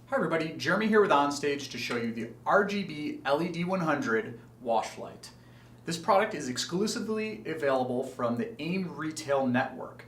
Hi everybody, Jeremy here with OnStage to show you the RGB LED 100 wash light. This product is exclusively available from the AIM Retail Network.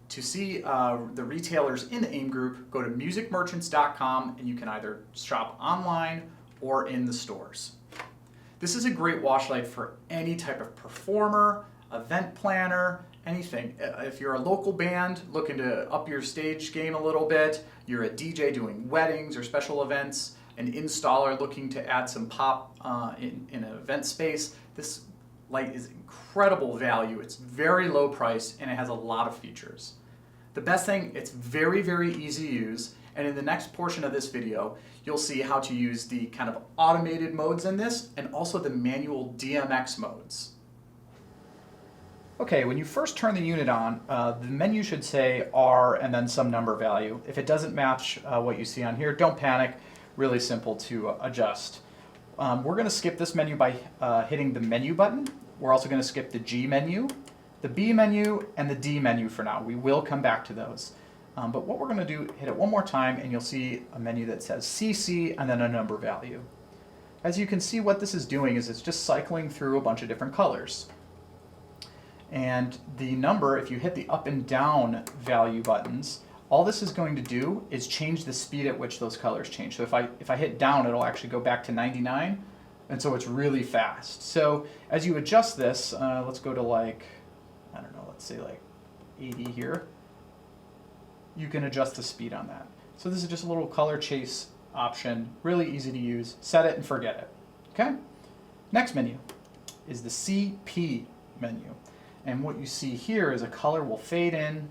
To see the retailers in the AIM group, go to musicmerchants.com and you can either shop online or in the stores. This is a great wash light for any type of performer, event planner, anything. If you're a local band looking to up your stage game a little bit, you're a DJ doing weddings or special events, an installer looking to add some pop in an event space, this light is incredible value. It's very low priced and it has a lot of features. The best thing, it's very, very easy to use, and in the next portion of this video, you'll see how to use the kind of automated modes in this and also the manual DMX modes. Okay, when you first turn the unit on, the menu should say R and then some number value. If it doesn't match what you see on here, don't panic. Really simple to adjust. We're going to skip this menu by hitting the menu button. We're also going to skip the G menu, the B menu, and the D menu for now. We will come back to those. But what we're going to do, hit it one more time, and you'll see a menu that says CC and then a number value. As you can see, what this is doing is it's just cycling through a bunch of different colors. And the number, if you hit the up and down value buttons, all this is going to do is change the speed at which those colors change. So if I hit down, it'll actually go back to 99, and so it's really fast. So as you adjust this, let's go to like, I don't know, let's say like 80 here. You can adjust the speed on that. So this is just a little color chase option, really easy to use. Set it and forget it. Okay? Next menu is the CP menu. And what you see here is a color will fade in,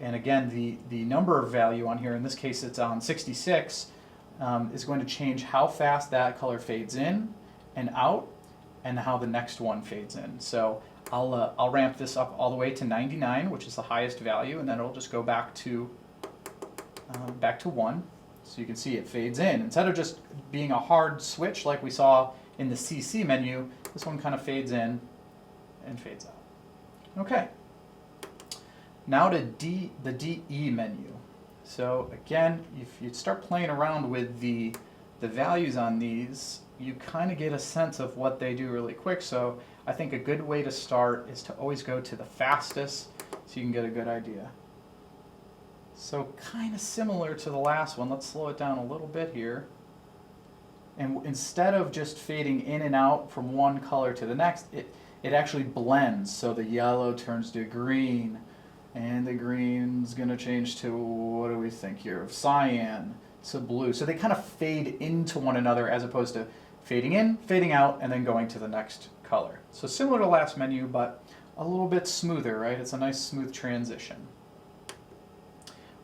and again the number value on here, in this case it's on 66, is going to change how fast that color fades in and out and how the next one fades in. So I'll ramp this up all the way to 99, which is the highest value, and then it'll just go back to 1. So you can see it fades in. Instead of just being a hard switch like we saw in the CC menu, this one kind of fades in and fades out. Okay, now to the DE menu. So again, if you start playing around with the values on these, you kind of get a sense of what they do really quick. So I think a good way to start is to always go to the fastest so you can get a good idea. So kind of similar to the last one, let's slow it down a little bit here. And instead of just fading in and out from one color to the next, it actually blends. So the yellow turns to green, and the green's going to change to, what do we think here, of cyan to blue. So they kind of fade into one another as opposed to fading in, fading out, and then going to the next color. So similar to last menu, but a little bit smoother, right? It's a nice smooth transition.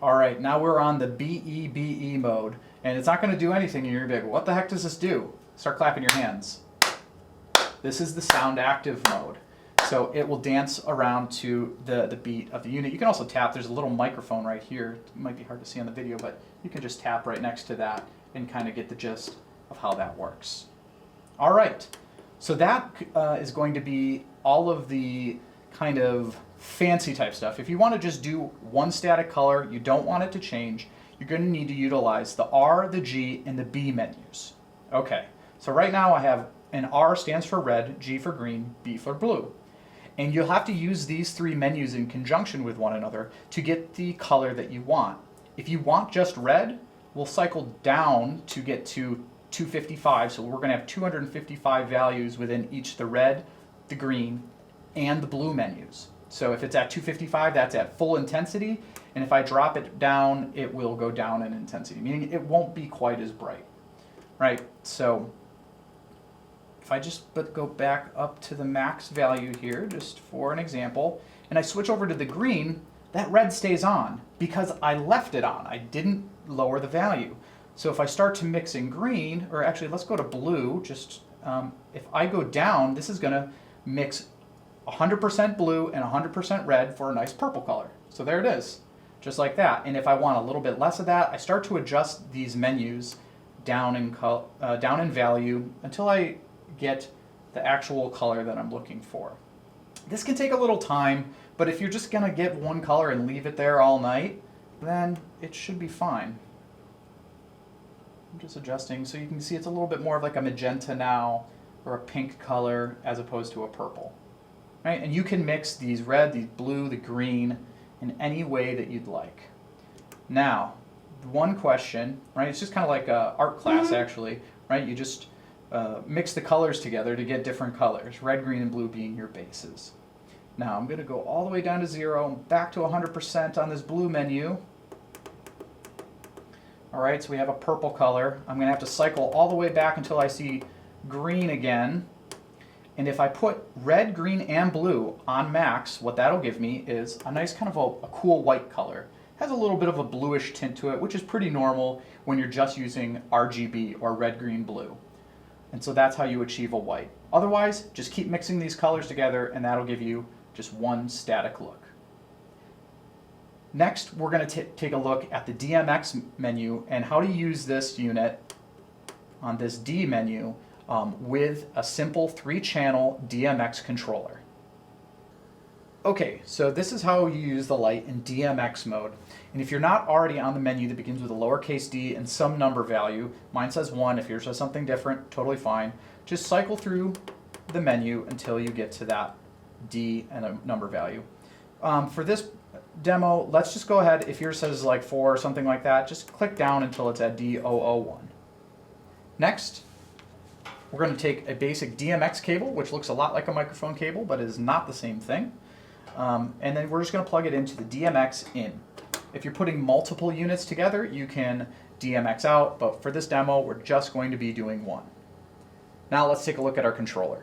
All right, now we're on the BEBE mode, and it's not going to do anything, and you're going to be like, what the heck does this do? Start clapping your hands. This is the sound active mode. So it will dance around to the beat of the unit. You can also tap. There's a little microphone right here. It might be hard to see on the video, but you can just tap right next to that and kind of get the gist of how that works. All right. So that is going to be all of the kind of fancy type stuff. If you want to just do one static color, you don't want it to change, you're going to need to utilize the R, the G, and the B menus. Okay. So right now I have an R stands for red, G for green, B for blue. And you'll have to use these three menus in conjunction with one another to get the color that you want. If you want just red, we'll cycle down to get to 255. So we're going to have 255 values within each the red, the green, and the blue menus. So if it's at 255, that's at full intensity. And if I drop it down, it will go down in intensity, meaning it won't be quite as bright. Right? So if I just go back up to the max value here, just for an example, and I switch over to the green, that red stays on because I left it on. I didn't lower the value. So if I start to mix in green, or actually let's go to blue, just if I go down, this is going to mix 100% blue and 100% red for a nice purple color. So there it is, just like that. And if I want a little bit less of that, I start to adjust these menus down in value until I get the actual color that I'm looking for. This can take a little time, but if you're just going to get one color and leave it there all night, then it should be fine. I'm just adjusting so you can see it's a little bit more of like a magenta now, or a pink color as opposed to a purple. Right? And you can mix these red, the blue, the green in any way that you'd like. Now, one question, right? It's just kind of like a art class actually, right? You just mix the colors together to get different colors, red, green, and blue being your bases. Now I'm going to go all the way down to 0, back to 100% on this blue menu. All right, so we have a purple color. I'm going to have to cycle all the way back until I see green again. And if I put red, green, and blue on max, what that'll give me is a nice kind of a cool white color. It has a little bit of a bluish tint to it, which is pretty normal when you're just using RGB or red, green, blue. And so that's how you achieve a white. Otherwise, just keep mixing these colors together and that'll give you just one static look. Next, we're going to take a look at the DMX menu and how to use this unit on this D menu with a simple 3-channel DMX controller. Okay, so this is how you use the light in DMX mode. And if you're not already on the menu that begins with a lowercase d and some number value, mine says 1, if yours says something different, totally fine. Just cycle through the menu until you get to that D and a number value. For this demo, let's just go ahead, if yours says like 4 or something like that, just click down until it's at D001. Next, we're going to take a basic DMX cable, which looks a lot like a microphone cable, but is not the same thing. And then we're just going to plug it into the DMX in. If you're putting multiple units together, you can DMX out, but for this demo, we're just going to be doing one. Now let's take a look at our controller.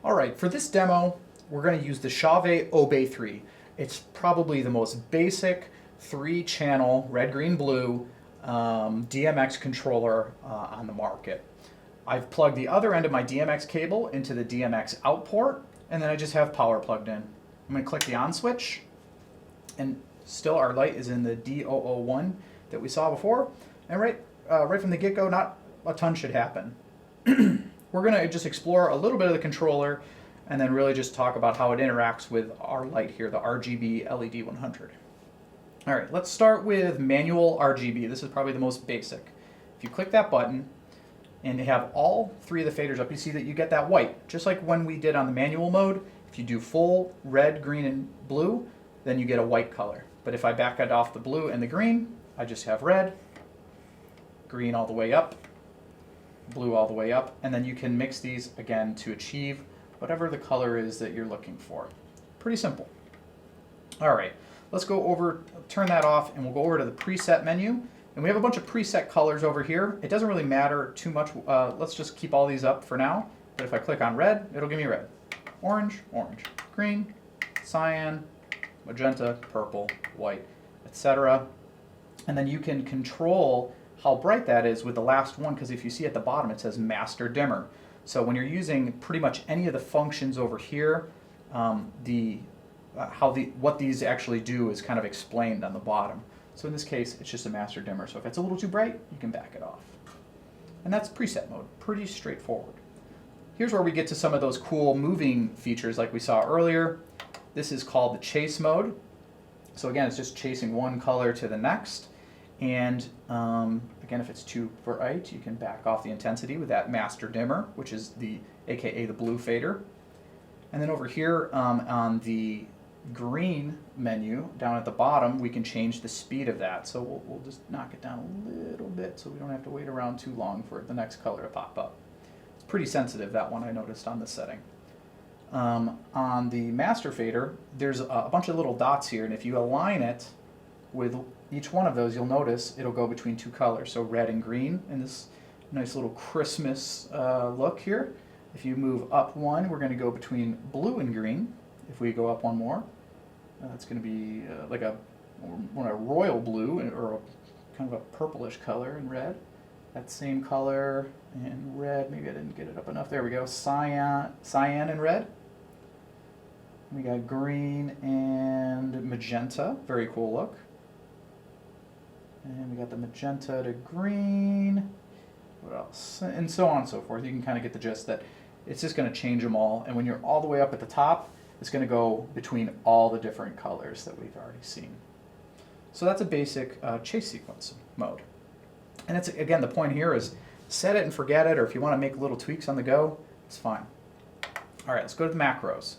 All right, for this demo, we're going to use the Chauvet Obey 3. It's probably the most basic 3-channel red, green, blue DMX controller on the market. I've plugged the other end of my DMX cable into the DMX out port, and then I just have power plugged in. I'm going to click the on switch, and still our light is in the D001 that we saw before. And right from the get-go, not a ton should happen. We're going to just explore a little bit of the controller and then really just talk about how it interacts with our light here, the RGB LED 100. All right, let's start with manual RGB. This is probably the most basic. If you click that button and you have all 3 of the faders up, you see that you get that white, just like when we did on the manual mode. If you do full red, green, and blue, then you get a white color. But if I back it off the blue and the green, I just have red, green all the way up, blue all the way up, and then you can mix these again to achieve whatever the color is that you're looking for. Pretty simple. All right, let's go over, turn that off, and we'll go over to the preset menu. And we have a bunch of preset colors over here. It doesn't really matter too much. Let's just keep all these up for now. But if I click on red, it'll give me red. Orange, orange. Green, cyan, magenta, purple, white, etc. And then you can control how bright that is with the last one, because if you see at the bottom it says master dimmer. So when you're using pretty much any of the functions over here, what these actually do is kind of explained on the bottom. So in this case, it's just a master dimmer. So if it's a little too bright, you can back it off. And that's preset mode, pretty straightforward. Here's where we get to some of those cool moving features like we saw earlier. This is called the chase mode. So again, it's just chasing one color to the next. And again, if it's too bright, you can back off the intensity with that master dimmer, which is AKA the blue fader. And then over here on the green menu down at the bottom, we can change the speed of that. So we'll just knock it down a little bit so we don't have to wait around too long for the next color to pop up. It's pretty sensitive, that one, I noticed on this setting. On the master fader, there's a bunch of little dots here, and if you align it with each one of those, you'll notice it'll go between 2 colors, so red and green in this nice little Christmas look here. If you move up one, we're going to go between blue and green. If we go up one more, it's going to be like a royal blue, or kind of a purplish color in red. That same color in red, maybe I didn't get it up enough. There we go, cyan in red. We got green and magenta, very cool look. And we got the magenta to green. What else? And so on and so forth. You can kind of get the gist that it's just going to change them all. And when you're all the way up at the top, it's going to go between all the different colors that we've already seen. So that's a basic chase sequence mode. And it's, again, the point here is set it and forget it, or if you want to make little tweaks on the go, it's fine. All right, let's go to the macros.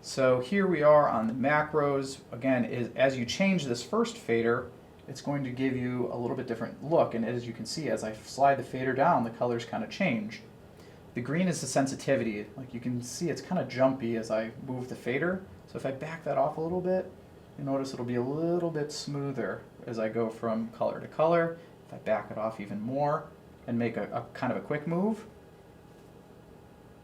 So here we are on the macros. Again, as you change this first fader, it's going to give you a little bit different look. And as you can see, as I slide the fader down, the colors kind of change. The green is the sensitivity. Like you can see, it's kind of jumpy as I move the fader. So if I back that off a little bit, you'll notice it'll be a little bit smoother as I go from color to color. If I back it off even more and make a kind of a quick move,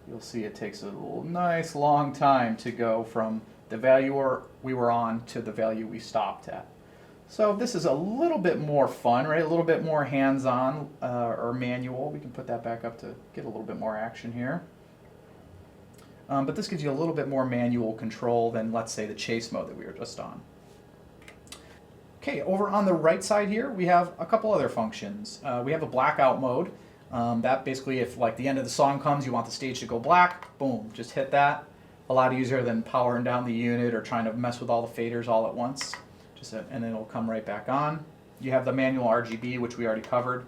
you'll see it takes a little nice long time to go from the value we were on to the value we stopped at. So this is a little bit more fun, right? A little bit more hands-on or manual. We can put that back up to get a little bit more action here. But this gives you a little bit more manual control than, let's say, the chase mode that we were just on. Okay, over on the right side here, we have a couple other functions. We have a blackout mode. That basically, if like the end of the song comes, you want the stage to go black, boom, just hit that. A lot easier than powering down the unit or trying to mess with all the faders all at once. And then it'll come right back on. You have the manual RGB, which we already covered.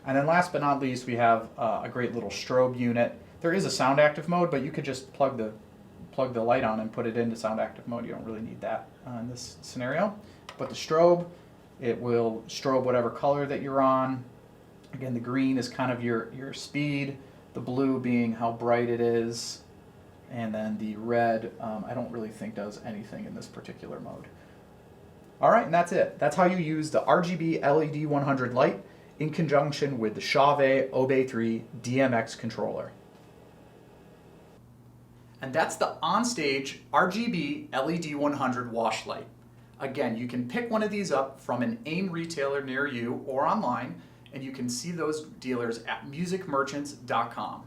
And then last but not least, we have a great little strobe unit. There is a sound active mode, but you could just plug the light on and put it into sound active mode. You don't really need that in this scenario. But the strobe, it will strobe whatever color that you're on. Again, the green is kind of your speed, the blue being how bright it is, and then the red, I don't really think does anything in this particular mode. All right, and that's it. That's how you use the RGB LED 100 light in conjunction with the Chauvet Obey 3 DMX controller. And that's the OnStage RGB LED 100 wash light. Again, you can pick one of these up from an AIM retailer near you or online, and you can see those dealers at musicmerchants.com.